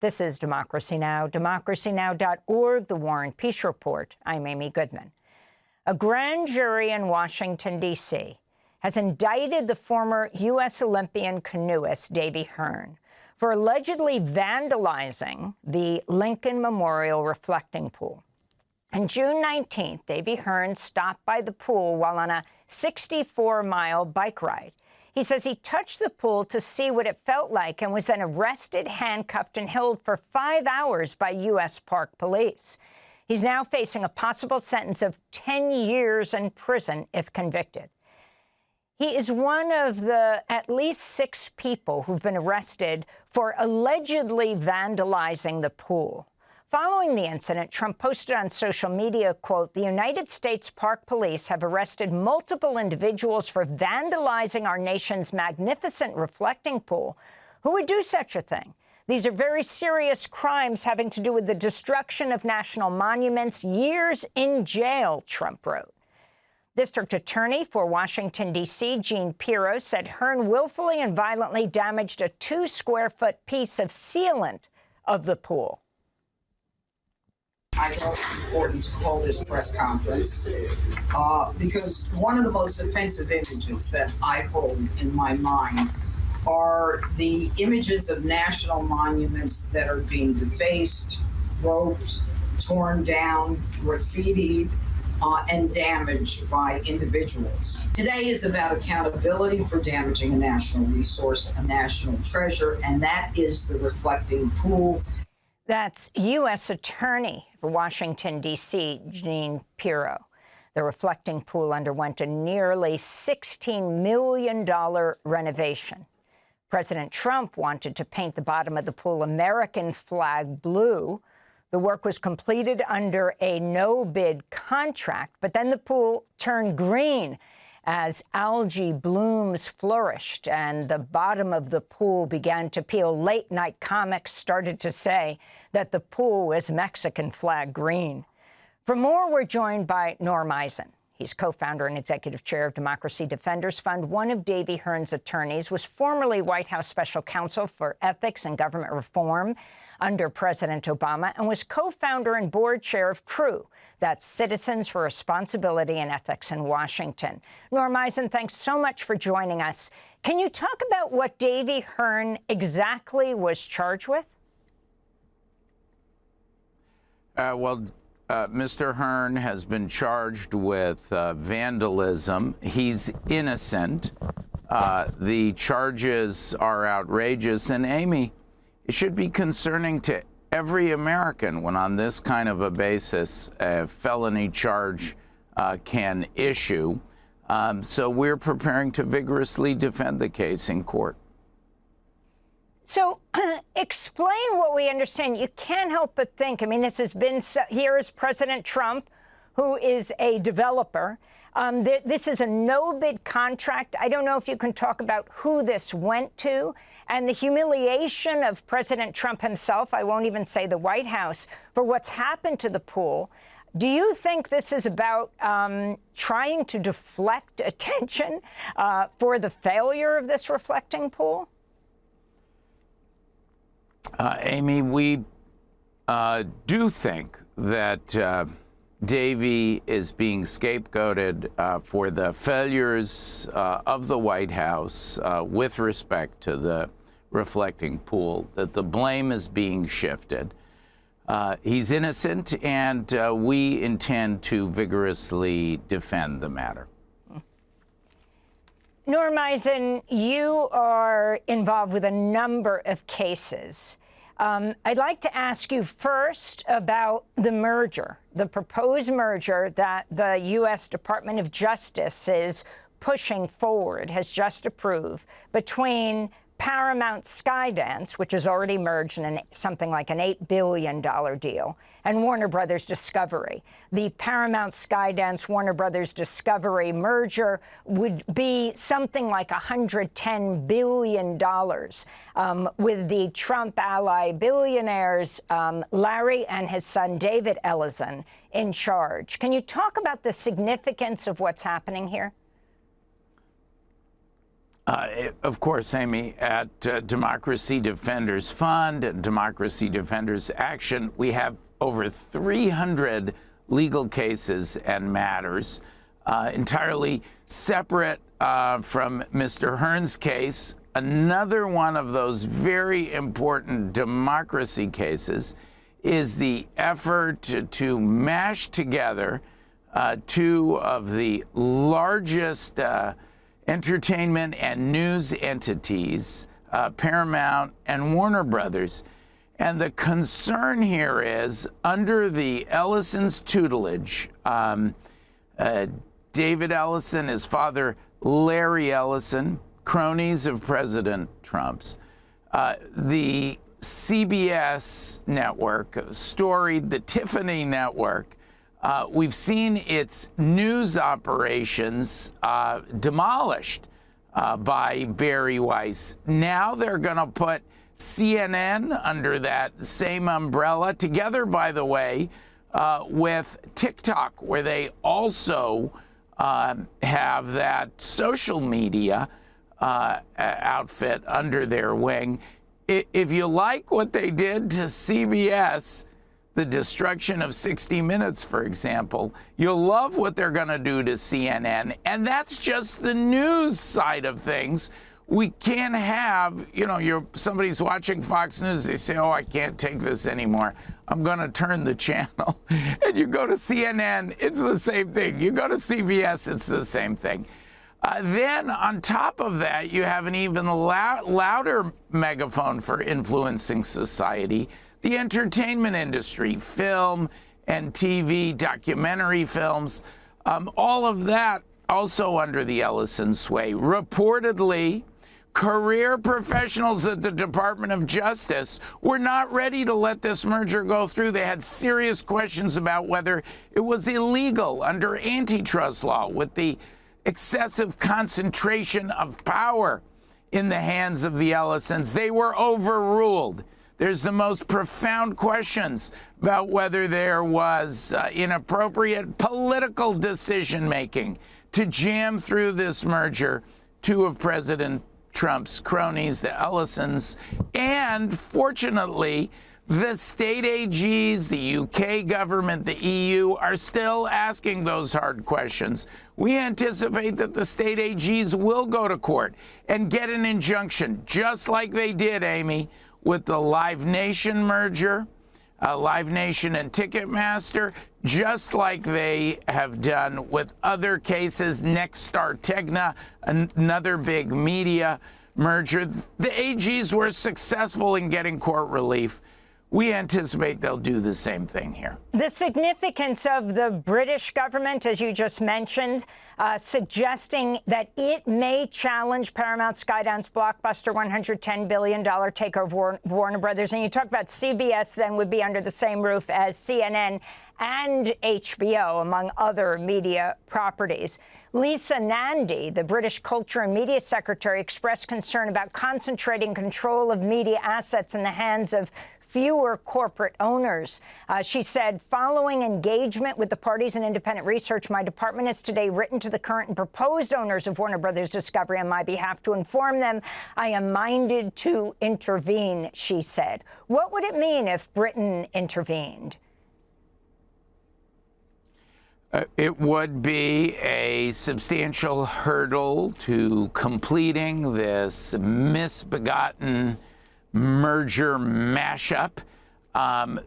This is Democracy Now!, democracynow.org, The War and Peace Report. I'm Amy Goodman. A grand jury in Washington, D.C. has indicted the former U.S. Olympian canoeist Davey Hearn for allegedly vandalizing the Lincoln Memorial reflecting pool. On June 19th, Davey Hearn stopped by the pool while on a 64-mile bike ride. He says he touched the pool to see what it felt like and was then arrested, handcuffed, and held for 5 hours by U.S. Park Police. He's now facing a possible sentence of 10 years in prison if convicted. He is one of the at least 6 people who've been arrested for allegedly vandalizing the pool. Following the incident, Trump posted on social media, quote, "The United States Park Police have arrested multiple individuals for vandalizing our nation's magnificent reflecting pool. Who would do such a thing? These are very serious crimes having to do with the destruction of national monuments. Years in jail," Trump wrote. District Attorney for Washington, D.C., Jean Pirro, said Hearn willfully and violently damaged a 2-square-foot piece of sealant of the pool. I felt it important to call this press conference because one of the most offensive images that I hold in my mind are the images of national monuments that are being defaced, roped, torn down, graffitied, and damaged by individuals. Today is about accountability for damaging a national resource, a national treasure, and that is the reflecting pool. That's U.S. Attorney for Washington, D.C., Jean Pirro. The reflecting pool underwent a nearly $16 million renovation. President Trump wanted to paint the bottom of the pool American flag blue. The work was completed under a no-bid contract, but then the pool turned green as algae blooms flourished and the bottom of the pool began to peel. Late-night comics started to say that the pool was Mexican flag green. For more, we're joined by Norm Eisen. He's co-founder and executive chair of Democracy Defenders Fund. One of Davey Hearn's attorneys was formerly White House special counsel for ethics and government reform under President Obama and was co-founder and board chair of CREW. That's Citizens for Responsibility and Ethics in Washington. Norm Eisen, thanks so much for joining us. Can you talk about what Davey Hearn exactly was charged with? Mr. Hearn has been charged with vandalism. He's innocent. The charges are outrageous. And, Amy, it should be concerning to every American when on this kind of a basis a felony charge can issue. So we're preparing to vigorously defend the case in court. So explain what we understand. You can't help but think, I mean, this has been, here is President Trump, who is a developer. This is a no-bid contract. I don't know if you can talk about who this went to and the humiliation of President Trump himself. I won't even say the White House for what's happened to the pool. Do you think this is about trying to deflect attention for the failure of this reflecting pool? Amy, we do think that Davey is being scapegoated for the failures of the White House with respect to the reflecting pool, that the blame is being shifted. He's innocent, and we intend to vigorously defend the matter. Norm Eisen, you are involved with a number of cases. I'd like to ask you first about the merger, the proposed merger that the U.S. Department of Justice is pushing forward, has just approved, between Paramount Skydance, which has already merged in something like an $8 billion deal, and Warner Brothers Discovery. The Paramount Skydance Warner Brothers Discovery merger would be something like $110 billion, with the Trump ally billionaires Larry and his son David Ellison in charge. Can you talk about the significance of what's happening here? Of course, Amy, at Democracy Defenders Fund and Democracy Defenders Action, we have over 300 legal cases and matters entirely separate from Mr. Hearn's case. Another one of those very important democracy cases is the effort to mash together two of the largest entertainment and news entities, Paramount and Warner Brothers. And the concern here is, under the Ellison's tutelage, David Ellison, his father Larry Ellison, cronies of President Trump's, the CBS network, storied the Tiffany network, we've seen its news operations demolished by Barry Weiss. Now they're going to put CNN under that same umbrella, together, by the way, with TikTok, where they also have that social media outfit under their wing. If you like what they did to CBS, the destruction of 60 Minutes, for example, you'll love what they're going to do to CNN. And that's just the news side of things. We can't have, somebody's watching Fox News, they say, oh, I can't take this anymore, I'm going to turn the channel. And you go to CNN, it's the same thing. You go to CBS, it's the same thing. Then on top of that, you have an even louder megaphone for influencing society, the entertainment industry, film and TV, documentary films, all of that also under the Ellison sway. Reportedly, career professionals at the Department of Justice were not ready to let this merger go through. They had serious questions about whether it was illegal under antitrust law, with the excessive concentration of power in the hands of the Ellisons. They were overruled. There's the most profound questions about whether there was inappropriate political decision-making to jam through this merger. Two of President Trump's cronies, the Ellisons, and fortunately, the state AGs, the UK government, the EU are still asking those hard questions. We anticipate that the state AGs will go to court and get an injunction, just like they did, Amy, with the Live Nation merger, Live Nation and Ticketmaster, just like they have done with other cases, Nexstar Tegna, another big media merger. The AGs were successful in getting court relief. We anticipate they'll do the same thing here. The significance of the British government, as you just mentioned, suggesting that it may challenge Paramount Skydance blockbuster $110 billion takeover of Warner Brothers. And you talk about CBS then would be under the same roof as CNN and HBO, among other media properties. Lisa Nandy, the British Culture and Media Secretary, expressed concern about concentrating control of media assets in the hands of fewer corporate owners. She said, following engagement with the parties and independent research, my department has today written to the current and proposed owners of Warner Brothers Discovery on my behalf to inform them I am minded to intervene, she said. What would it mean if Britain intervened? It would be a substantial hurdle to completing this misbegotten merger mashup.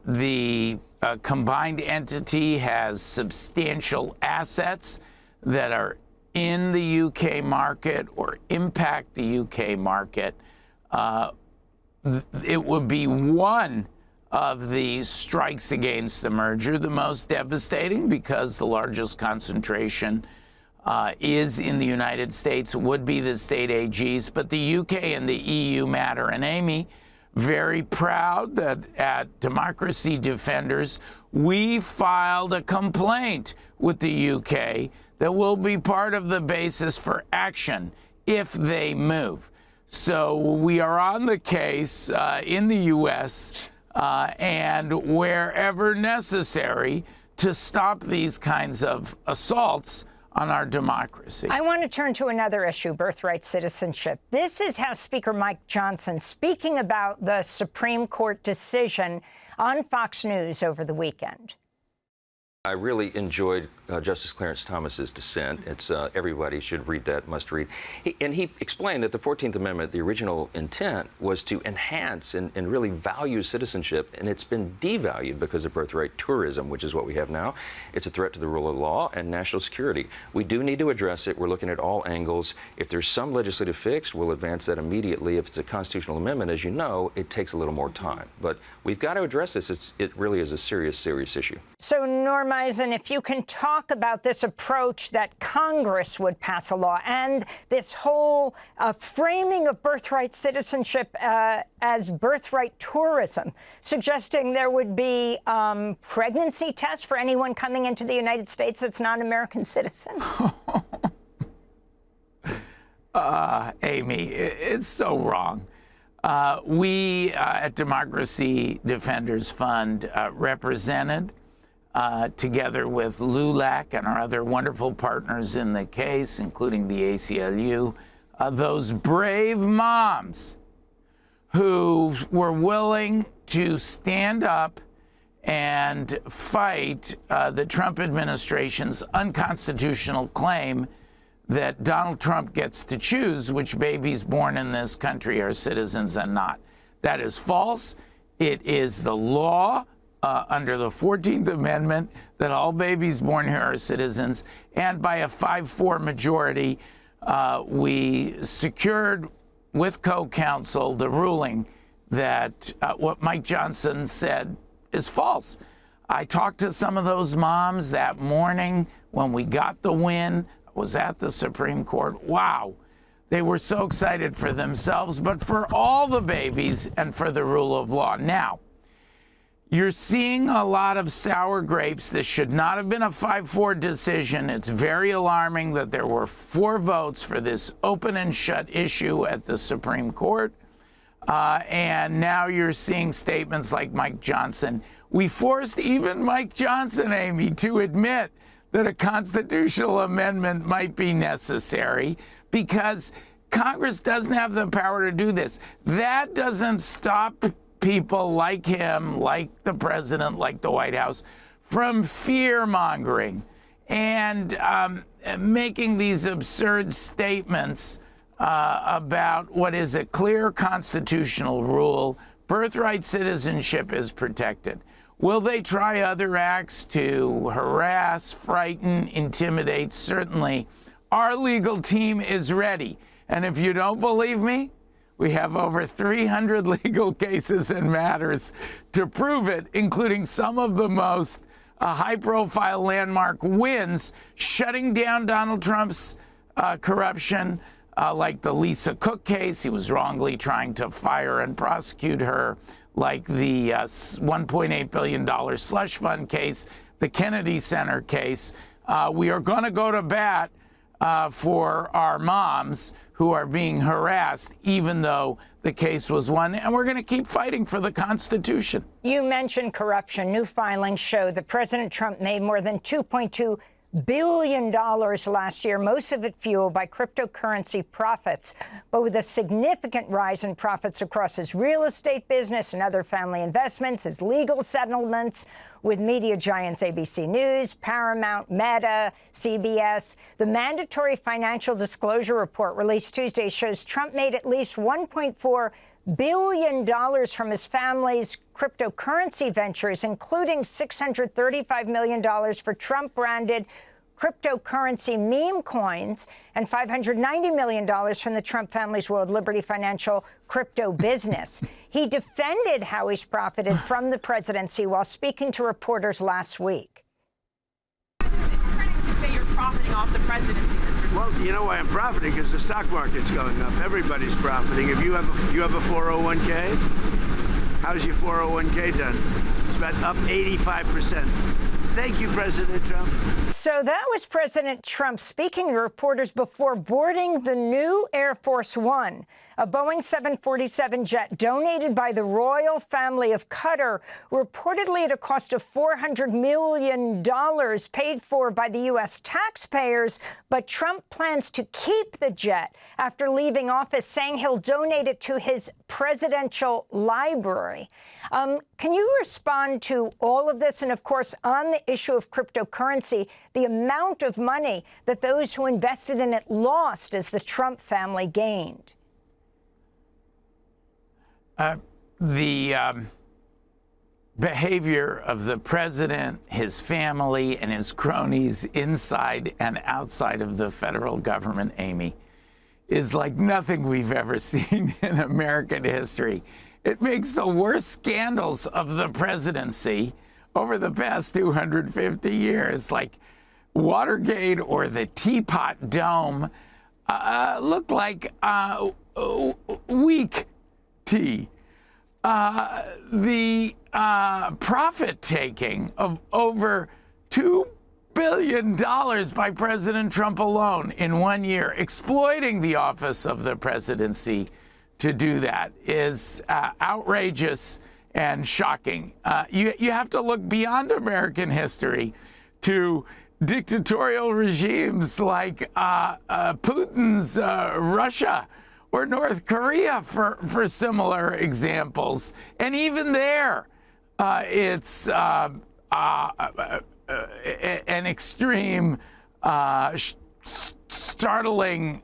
The combined entity has substantial assets that are in the UK market or impact the UK market. It would be one of the strikes against the merger, the most devastating, because the largest concentration is in the United States, would be the state AGs, but the UK and the EU matter. And Amy, very proud that at Democracy Defenders, we filed a complaint with the UK that will be part of the basis for action if they move. So we are on the case in the US and wherever necessary to stop these kinds of assaults on our democracy. I want to turn to another issue, birthright citizenship. This is how Speaker Mike Johnson, speaking about the Supreme Court decision on Fox News over the weekend. I really enjoyed Justice Clarence Thomas's dissent. It's everybody should read that, must read. He explained that the 14th Amendment, the original intent, was to enhance and really value citizenship, and it's been devalued because of birthright tourism, which is what we have now. It's a threat to the rule of law and national security. We do need to address it. We're looking at all angles. If there's some legislative fix, we'll advance that immediately. If it's a constitutional amendment, as you know, it takes a little more time. But we've got to address this. It really is a serious, serious issue. So, Norm Eisen, if you can talk about this approach that Congress would pass a law and this whole framing of birthright citizenship as birthright tourism, suggesting there would be pregnancy tests for anyone coming into the United States that's not an American citizen? Amy, it's so wrong. We at Democracy Defenders Fund represented, together with LULAC and our other wonderful partners in the case, including the ACLU, those brave moms who were willing to stand up and fight the Trump administration's unconstitutional claim that Donald Trump gets to choose which babies born in this country are citizens and not. That is false. It is the law under the 14th Amendment that all babies born here are citizens, and by a 5-4 majority, we secured with co-counsel the ruling that what Mike Johnson said is false. I talked to some of those moms that morning when we got the win. I was at the Supreme Court. Wow. They were so excited for themselves, but for all the babies and for the rule of law. Now, you're seeing a lot of sour grapes. This should not have been a 5-4 decision. It's very alarming that there were 4 votes for this open and shut issue at the Supreme Court. And now you're seeing statements like Mike Johnson. We forced even Mike Johnson, Amy, to admit that a constitutional amendment might be necessary because Congress doesn't have the power to do this. That doesn't stop people like him, like the president, like the White House, from fear-mongering and making these absurd statements about what is a clear constitutional rule. Birthright citizenship is protected. Will they try other acts to harass, frighten, intimidate? Certainly. Our legal team is ready. And if you don't believe me, we have over 300 legal cases and matters to prove it, including some of the most high-profile landmark wins, shutting down Donald Trump's corruption, like the Lisa Cook case. He was wrongly trying to fire and prosecute her, like the $1.8 billion slush fund case, the Kennedy Center case. We are going to go to bat for our moms who are being harassed, even though the case was won, and we're going to keep fighting for the Constitution. You mentioned corruption. New filings show that President Trump made more than $2.2 billion last year, most of it fueled by cryptocurrency profits, but with a significant rise in profits across his real estate business and other family investments, his legal settlements with media giants ABC News, Paramount, Meta, CBS. The mandatory financial disclosure report released Tuesday shows Trump made at least $1.4 billion from his family's cryptocurrency ventures, including $635 million for Trump-branded cryptocurrency meme coins and $590 million from the Trump family's World Liberty Financial crypto business. He defended how he's profited from the presidency while speaking to reporters last week. Critics say you're profiting off the presidency, Mr. Well, you know why I'm profiting? Because the stock market's going up. Everybody's profiting. If you have a 401k, how's your 401k done? It's about up 85%. Thank you, President Trump. So that was President Trump speaking to reporters before boarding the new Air Force One, A Boeing 747 jet donated by the royal family of Qatar, reportedly at a cost of $400 million, paid for by the U.S. taxpayers. But Trump plans to keep the jet after leaving office, saying he'll donate it to his presidential library. Can you respond to all of this? And, of course, on the issue of cryptocurrency, the amount of money that those who invested in it lost as the Trump family gained. The behavior of the president, his family, and his cronies inside and outside of the federal government, Amy, is like nothing we've ever seen in American history. It makes the worst scandals of the presidency over the past 250 years, like Watergate or the Teapot Dome, look like weak tea. The profit-taking of over $2 billion by President Trump alone in 1 year, exploiting the office of the presidency to do that, is outrageous and shocking. You have to look beyond American history to dictatorial regimes like Putin's Russia or North Korea for similar examples. And even there, it's an extreme, startling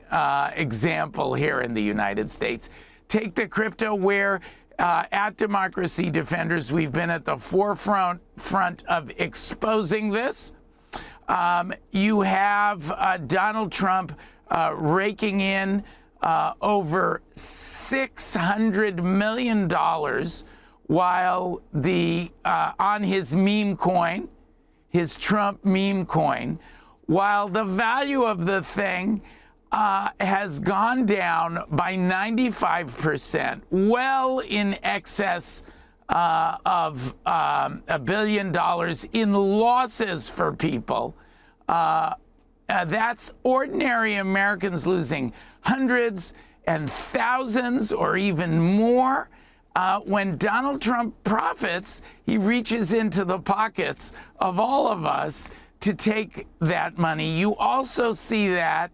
example here in the United States. Take the crypto where at Democracy Defenders, we've been at the forefront of exposing this. You have Donald Trump raking in over $600 million while on his meme coin, his Trump meme coin, while the value of the thing has gone down by 95%, well in excess of $1 billion in losses for people. That's ordinary Americans losing hundreds and thousands or even more. When Donald Trump profits, he reaches into the pockets of all of us to take that money. You also see that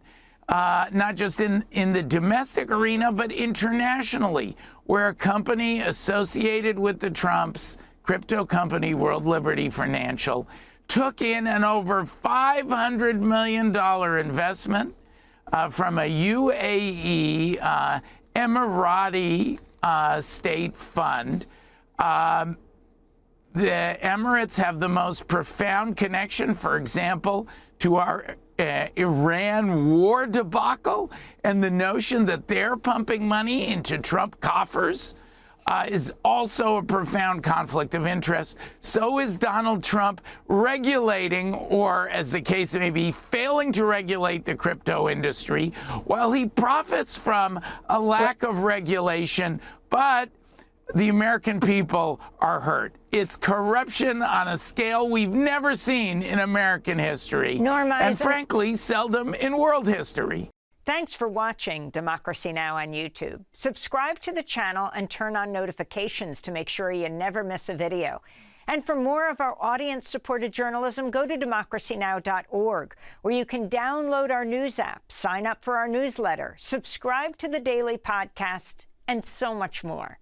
not just in the domestic arena, but internationally, where a company associated with the Trumps, crypto company World Liberty Financial, took in an over $500 million investment from a UAE Emirati state fund. The Emirates have the most profound connection, for example, to our Iran war debacle, and the notion that they're pumping money into Trump coffers is also a profound conflict of interest. So is Donald Trump regulating, or as the case may be, failing to regulate the crypto industry, while he profits from a lack of regulation, but the American people are hurt. It's corruption on a scale we've never seen in American history, Norm Eisen, and frankly, seldom in world history. Thanks for watching Democracy Now! On YouTube. Subscribe to the channel and turn on notifications to make sure you never miss a video. And for more of our audience-supported journalism, go to democracynow.org, where you can download our news app, sign up for our newsletter, subscribe to the daily podcast, and so much more.